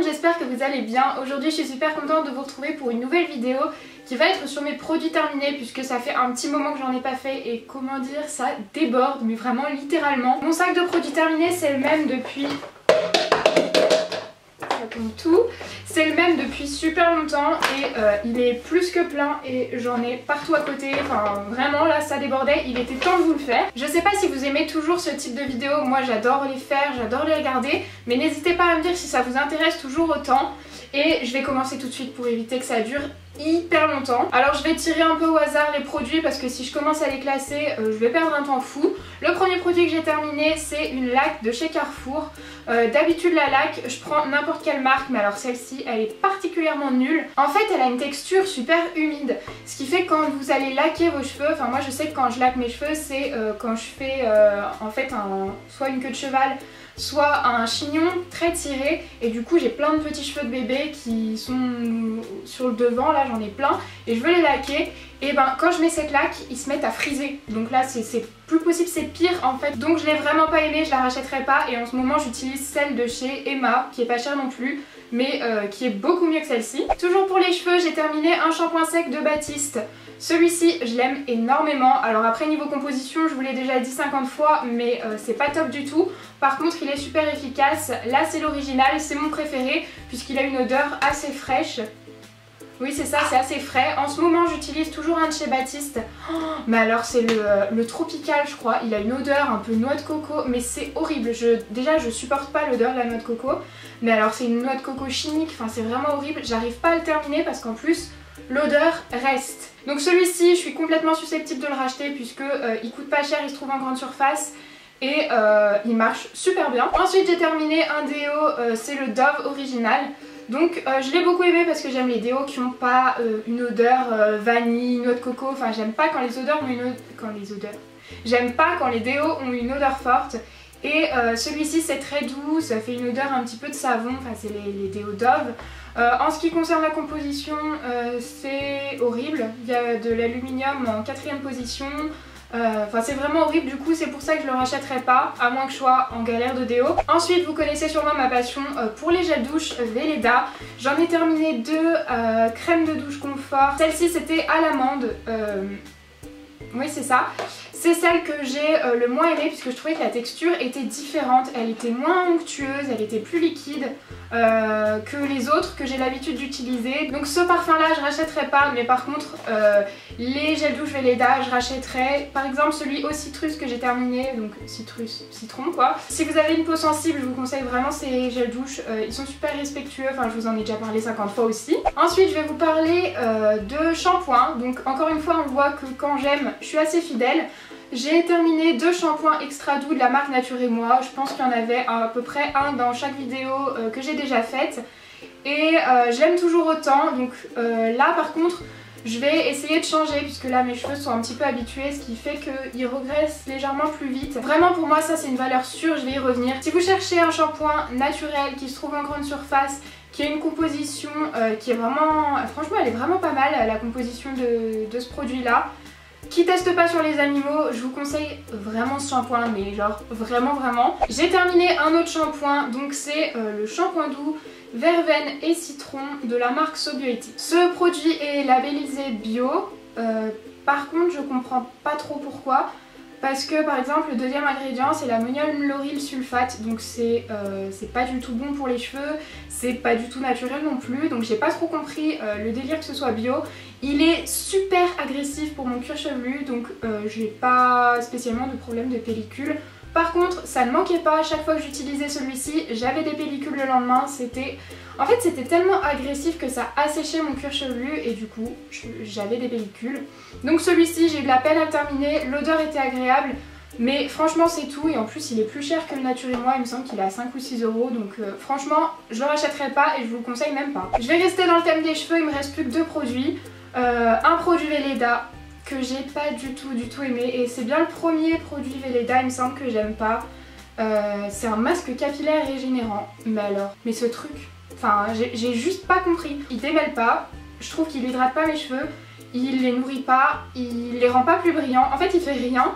j'espère que vous allez bien. Aujourd'hui je suis super contente de vous retrouver pour une nouvelle vidéo qui va être sur mes produits terminés puisque ça fait un petit moment que j'en ai pas fait et comment dire, ça déborde, mais vraiment littéralement. Mon sac de produits terminés c'est le même depuis... tout. C'est le même depuis super longtemps et il est plus que plein et j'en ai partout à côté, enfin vraiment là ça débordait, il était temps de vous le faire. Je sais pas si vous aimez toujours ce type de vidéos, moi j'adore les faire, j'adore les regarder, mais n'hésitez pas à me dire si ça vous intéresse toujours autant. Et je vais commencer tout de suite pour éviter que ça dure hyper longtemps. Alors je vais tirer un peu au hasard les produits parce que si je commence à les classer, je vais perdre un temps fou. Le premier produit que j'ai terminé c'est une laque de chez Carrefour. D'habitude la laque, je prends n'importe quelle marque, mais alors celle-ci elle est particulièrement nulle. En fait elle a une texture super humide, ce qui fait que quand vous allez laquer vos cheveux, enfin moi je sais que quand je laque mes cheveux c'est quand je fais en fait soit une queue de cheval, soit un chignon très tiré et du coup j'ai plein de petits cheveux de bébé qui sont sur le devant, là j'en ai plein et je veux les laquer et ben quand je mets cette laque ils se mettent à friser, donc là c'est plus possible, c'est pire en fait, donc je l'ai vraiment pas aimé, je la rachèterai pas et en ce moment j'utilise celle de chez Emma qui est pas chère non plus mais qui est beaucoup mieux que celle-ci. Toujours pour les cheveux j'ai terminé un shampoing sec de Baptiste. Celui-ci je l'aime énormément, alors après niveau composition je vous l'ai déjà dit 50 fois mais c'est pas top du tout. Par contre il est super efficace, là c'est l'original, c'est mon préféré puisqu'il a une odeur assez fraîche. Oui c'est ça, c'est assez frais. En ce moment j'utilise toujours un de chez Baptiste, mais alors c'est le tropical je crois, il a une odeur un peu noix de coco mais c'est horrible. Déjà je supporte pas l'odeur de la noix de coco, mais alors c'est une noix de coco chimique, enfin c'est vraiment horrible. J'arrive pas à le terminer parce qu'en plus l'odeur reste. Donc celui-ci je suis complètement susceptible de le racheter puisque il coûte pas cher, il se trouve en grande surface et il marche super bien. Ensuite j'ai terminé un déo, c'est le Dove original. Donc je l'ai beaucoup aimé parce que j'aime les déos qui n'ont pas une odeur vanille, noix de coco, enfin j'aime pas quand les odeurs ont une J'aime pas quand les déos ont une odeur forte. Et celui-ci c'est très doux, ça fait une odeur un petit peu de savon, enfin c'est les déos Dove. En ce qui concerne la composition, c'est horrible, il y a de l'aluminium en 4ème position. Enfin c'est vraiment horrible, du coup c'est pour ça que je le rachèterai pas, à moins que je sois en galère de déo. Ensuite vous connaissez sûrement ma passion pour les gels douche Velleda. J'en ai terminé deux crèmes de douche confort. Celle-ci c'était à l'amande, oui c'est ça. C'est celle que j'ai le moins aimée puisque je trouvais que la texture était différente, elle était moins onctueuse, elle était plus liquide que les autres que j'ai l'habitude d'utiliser. Donc ce parfum là je rachèterai pas, mais par contre les gels douche Velleda je rachèterai. Par exemple celui au citrus que j'ai terminé, donc citron quoi. Si vous avez une peau sensible je vous conseille vraiment ces gels douche, ils sont super respectueux, enfin je vous en ai déjà parlé 50 fois aussi. Ensuite je vais vous parler de shampoing. Donc encore une fois on voit que quand j'aime je suis assez fidèle. J'ai terminé deux shampoings extra doux de la marque Nature et Moi. Je pense qu'il y en avait à peu près un dans chaque vidéo que j'ai déjà faite. Et j'aime toujours autant. Donc là par contre je vais essayer de changer puisque là mes cheveux sont un petit peu habitués, ce qui fait qu'ils regressent légèrement plus vite. Vraiment pour moi ça c'est une valeur sûre, je vais y revenir. Si vous cherchez un shampoing naturel qui se trouve en grande surface, qui a une composition qui est vraiment... Franchement elle est vraiment pas mal la composition de ce produit là. Qui teste pas sur les animaux, je vous conseille vraiment ce shampoing, mais genre vraiment. J'ai terminé un autre shampoing, donc c'est le shampoing doux verveine et citron de la marque So Beauty. Ce produit est labellisé bio, par contre je comprends pas trop pourquoi. Parce que par exemple le deuxième ingrédient c'est l'ammonium lauryl sulfate, donc c'est pas du tout bon pour les cheveux, c'est pas du tout naturel non plus, donc j'ai pas trop compris le délire que ce soit bio. Il est super agressif pour mon cuir chevelu, donc j'ai pas spécialement de problème de pellicule. Par contre ça ne manquait pas, à chaque fois que j'utilisais celui-ci j'avais des pellicules le lendemain, en fait c'était tellement agressif que ça asséchait mon cuir chevelu et du coup j'avais des pellicules. Donc celui-ci j'ai eu de la peine à le terminer, l'odeur était agréable mais franchement c'est tout et en plus il est plus cher que le Nature et Moi, il me semble qu'il est à 5 ou 6 euros donc franchement je le rachèterai pas et je vous le conseille même pas. Je vais rester dans le thème des cheveux, il me reste plus que deux produits. Un produit Velleda que j'ai pas du tout aimé et c'est bien le premier produit Velleda il me semble que j'aime pas. C'est un masque capillaire régénérant, mais ce truc, enfin j'ai juste pas compris. Il démêle pas, je trouve qu'il hydrate pas mes cheveux, il les nourrit pas, il les rend pas plus brillants, en fait il fait rien.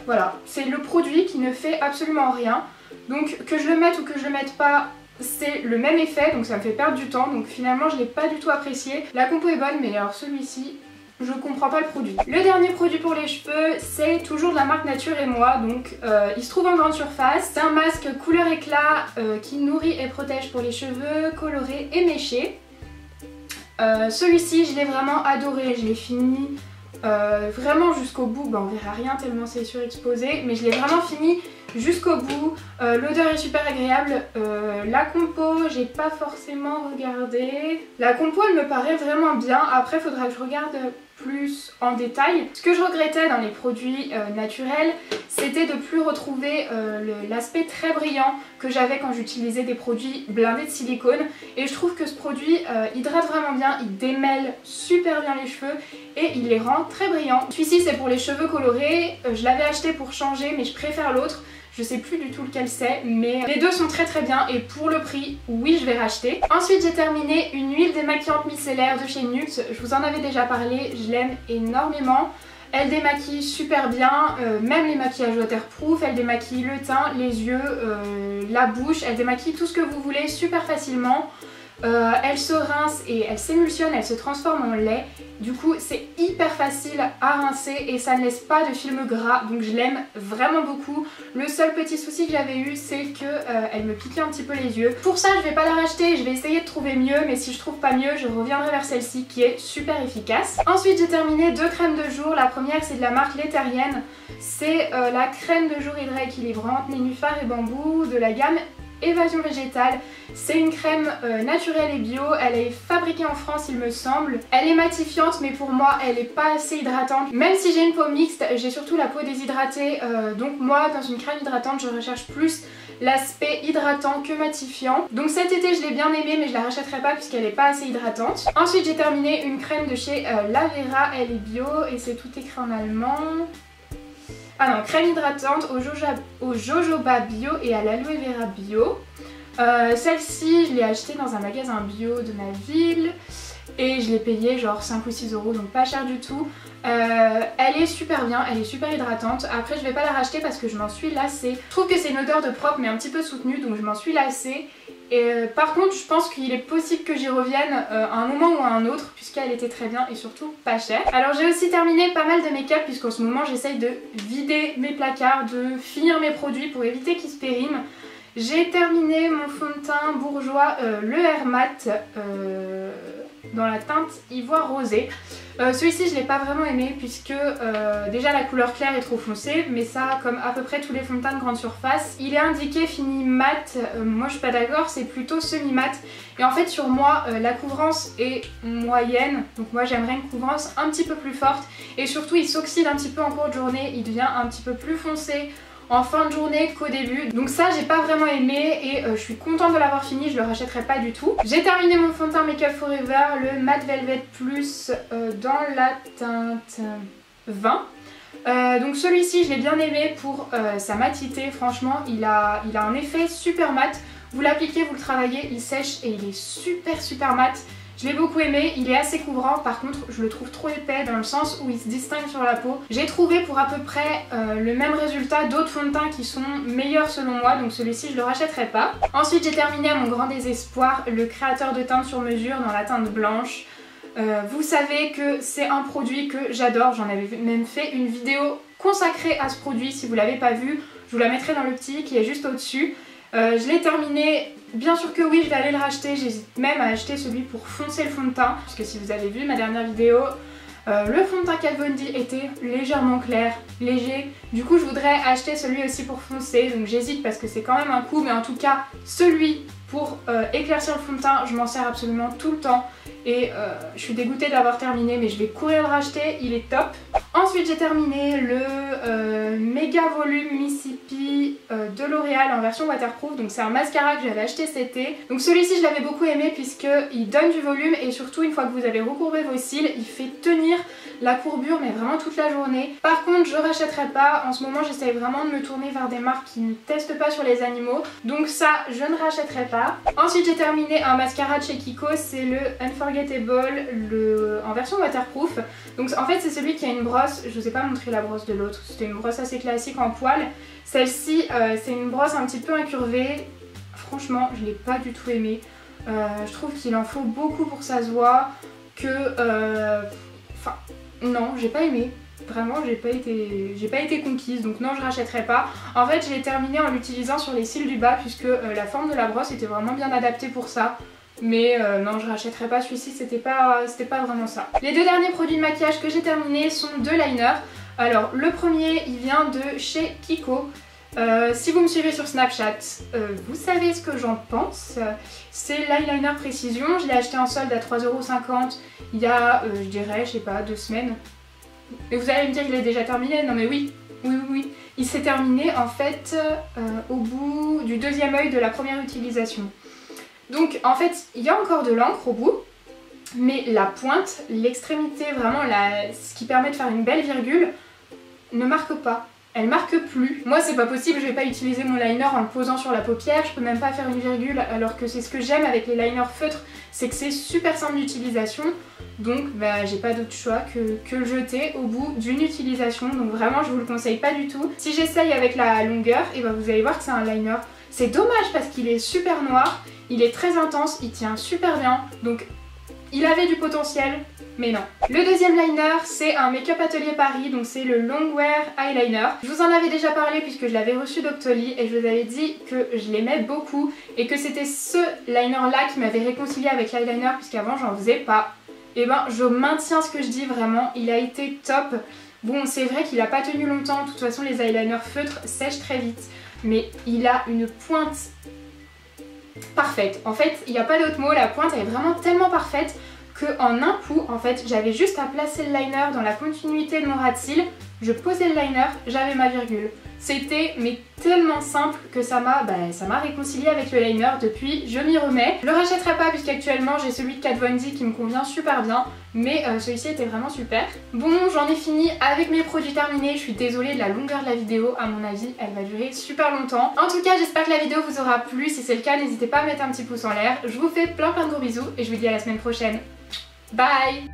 Voilà, c'est le produit qui ne fait absolument rien. Donc que je le mette ou que je le mette pas, c'est le même effet, donc ça me fait perdre du temps, donc finalement je l'ai pas du tout apprécié. La compo est bonne, mais alors celui-ci, je comprends pas le produit. Le dernier produit pour les cheveux, c'est toujours de la marque Nature et Moi, donc il se trouve en grande surface. C'est un masque couleur éclat qui nourrit et protège pour les cheveux colorés et méchés. Celui-ci, je l'ai vraiment adoré, je l'ai fini vraiment jusqu'au bout. On verra rien tellement c'est surexposé, mais je l'ai vraiment fini jusqu'au bout. L'odeur est super agréable. La compo, j'ai pas forcément regardé. La compo, elle me paraît vraiment bien. Après, faudra que je regarde plus en détail. Ce que je regrettais dans les produits naturels, c'était de plus retrouver l'aspect très brillant que j'avais quand j'utilisais des produits blindés de silicone. Et je trouve que ce produit hydrate vraiment bien, il démêle super bien les cheveux et il les rend très brillants. Celui-ci, c'est pour les cheveux colorés. Je l'avais acheté pour changer, mais je préfère l'autre. Je sais plus du tout lequel c'est, mais les deux sont très très bien et pour le prix, oui, je vais racheter. Ensuite, j'ai terminé une huile démaquillante micellaire de chez Nuxe. Je vous en avais déjà parlé, je l'aime énormément. Elle démaquille super bien, même les maquillages waterproof, elle démaquille le teint, les yeux, la bouche, elle démaquille tout ce que vous voulez super facilement. Elle se rince et elle s'émulsionne, elle se transforme en lait. Du coup c'est hyper facile à rincer et ça ne laisse pas de film gras, donc je l'aime vraiment beaucoup. Le seul petit souci que j'avais eu, c'est que elle me piquait un petit peu les yeux. Pour ça je vais pas la racheter, je vais essayer de trouver mieux, mais si je trouve pas mieux je reviendrai vers celle-ci qui est super efficace. Ensuite j'ai terminé deux crèmes de jour. La première c'est de la marque L'Ethérienne, c'est la crème de jour hydra équilibrante nénuphar et bambou de la gamme Évasion végétale. C'est une crème naturelle et bio, elle est fabriquée en France il me semble. Elle est matifiante mais pour moi elle est pas assez hydratante. Même si j'ai une peau mixte, j'ai surtout la peau déshydratée, donc moi dans une crème hydratante je recherche plus l'aspect hydratant que matifiant. Donc cet été je l'ai bien aimée mais je la rachèterai pas puisqu'elle est pas assez hydratante. Ensuite j'ai terminé une crème de chez Lavera, elle est bio et c'est tout écrit en allemand. Ah non, crème hydratante au jojoba bio et à l'aloe vera bio. Celle-ci, je l'ai achetée dans un magasin bio de ma ville et je l'ai payée genre 5 ou 6 euros, donc pas cher du tout. Elle est super bien, elle est super hydratante. Après je vais pas la racheter parce que je m'en suis lassée. Je trouve que c'est une odeur de propre mais un petit peu soutenue, donc je m'en suis lassée. Et par contre je pense qu'il est possible que j'y revienne à un moment ou à un autre puisqu'elle était très bien et surtout pas chère. Alors j'ai aussi terminé pas mal de make-up puisqu'en ce moment j'essaye de vider mes placards, de finir mes produits pour éviter qu'ils se périment. J'ai terminé mon fond de teint bourgeois, le Air Matte dans la teinte ivoire rosé. Celui-ci je l'ai pas vraiment aimé puisque déjà la couleur claire est trop foncée, mais ça comme à peu près tous les fonds de teint de grande surface. Il est indiqué fini mat, moi je suis pas d'accord, c'est plutôt semi-mat. Et en fait sur moi la couvrance est moyenne, donc moi j'aimerais une couvrance un petit peu plus forte. Et surtout il s'oxyde un petit peu en cours de journée, il devient un petit peu plus foncé en fin de journée qu'au début. Donc ça j'ai pas vraiment aimé et je suis contente de l'avoir fini, je le rachèterai pas du tout. J'ai terminé mon fond de teint Make Up Forever, le Matte Velvet Plus dans la teinte 20. Donc celui-ci je l'ai bien aimé pour sa matité, franchement il a un effet super mat. Vous l'appliquez, vous le travaillez, il sèche et il est super mat. Je l'ai beaucoup aimé, il est assez couvrant, par contre je le trouve trop épais dans le sens où il se distingue sur la peau. J'ai trouvé pour à peu près le même résultat d'autres fonds de teint qui sont meilleurs selon moi, donc celui-ci je le rachèterai pas. Ensuite j'ai terminé à mon grand désespoir le créateur de teinte sur mesure dans la teinte blanche. Vous savez que c'est un produit que j'adore, j'en avais même fait une vidéo consacrée à ce produit, si vous l'avez pas vu, je vous la mettrai dans le petit qui est juste au-dessus. Je l'ai terminé, bien sûr que oui je vais aller le racheter, j'hésite même à acheter celui pour foncer le fond de teint, parce que si vous avez vu ma dernière vidéo, le fond de teint Kat Von D était légèrement clair, léger, du coup je voudrais acheter celui aussi pour foncer, donc j'hésite parce que c'est quand même un coût, mais en tout cas celui pour éclaircir le fond de teint je m'en sers absolument tout le temps et je suis dégoûtée de l'avoir terminé, mais je vais courir le racheter, il est top. Ensuite j'ai terminé le Méga Volume Mississippi de L'Oréal en version waterproof, donc c'est un mascara que j'avais acheté cet été. Donc celui-ci je l'avais beaucoup aimé puisqu'il donne du volume et surtout une fois que vous avez recourbé vos cils, il fait tenir la courbure mais vraiment toute la journée. Par contre je rachèterai pas, en ce moment j'essaye vraiment de me tourner vers des marques qui ne testent pas sur les animaux, donc ça je ne rachèterai pas. Ensuite j'ai terminé un mascara de chez Kiko, c'est le Unforgettable en version waterproof. Donc en fait c'est celui qui a une brosse, je vous ai pas montré la brosse de l'autre, c'était une brosse assez classique en poil. Celle-ci c'est une brosse un petit peu incurvée. franchement je l'ai pas du tout aimé. Je trouve qu'il en faut beaucoup pour que ça se voit, enfin non, j'ai pas aimé. Vraiment, j'ai pas été conquise, donc non, je rachèterai pas. En fait, je l'ai terminé en l'utilisant sur les cils du bas puisque la forme de la brosse était vraiment bien adaptée pour ça. Mais non, je rachèterai pas celui-ci, c'était pas vraiment ça. Les deux derniers produits de maquillage que j'ai terminés sont deux liners. Alors, le premier, il vient de chez Kiko. Si vous me suivez sur Snapchat, vous savez ce que j'en pense. C'est l'eyeliner Précision, je l'ai acheté en solde à 3,50 € il y a, je dirais, je sais pas, 2 semaines. Et vous allez me dire que je l'ai déjà terminé, non mais oui. Il s'est terminé en fait au bout du deuxième œil de la première utilisation. Donc en fait, il y a encore de l'encre au bout, mais la pointe, l'extrémité, vraiment ce qui permet de faire une belle virgule, ne marque pas. Elle marque plus. Moi c'est pas possible, je vais pas utiliser mon liner en le posant sur la paupière, je peux même pas faire une virgule alors que c'est ce que j'aime avec les liners feutres, c'est que c'est super simple d'utilisation. Donc bah, j'ai pas d'autre choix que le jeter au bout d'une utilisation, donc vraiment je vous le conseille pas du tout. Si j'essaye avec la longueur, et bah, vous allez voir que c'est un liner. C'est dommage parce qu'il est super noir, il est très intense, il tient super bien, donc il avait du potentiel, mais non. Le deuxième liner, c'est un Make-up Atelier Paris, donc c'est le Longwear Eyeliner. Je vous en avais déjà parlé puisque je l'avais reçu d'Octoly et je vous avais dit que je l'aimais beaucoup et que c'était ce liner-là qui m'avait réconcilié avec l'eyeliner puisqu'avant j'en faisais pas. Et ben je maintiens ce que je dis vraiment, il a été top. Bon, c'est vrai qu'il a pas tenu longtemps, de toute façon les eyeliners feutres sèchent très vite, mais il a une pointe parfaite. En fait, il n'y a pas d'autre mot, la pointe elle est vraiment tellement parfaite qu'en un coup, en fait, j'avais juste à placer le liner dans la continuité de mon ras de cils, je posais le liner, j'avais ma virgule. C'était mais tellement simple que ça m'a réconcilié avec le liner. Depuis, je m'y remets. Je le rachèterai pas puisqu'actuellement j'ai celui de Kat Von D qui me convient super bien, mais celui-ci était vraiment super. Bon, j'en ai fini avec mes produits terminés. Je suis désolée de la longueur de la vidéo, à mon avis elle va durer super longtemps. En tout cas, j'espère que la vidéo vous aura plu. Si c'est le cas, n'hésitez pas à mettre un petit pouce en l'air. Je vous fais plein de gros bisous et je vous dis à la semaine prochaine. Bye!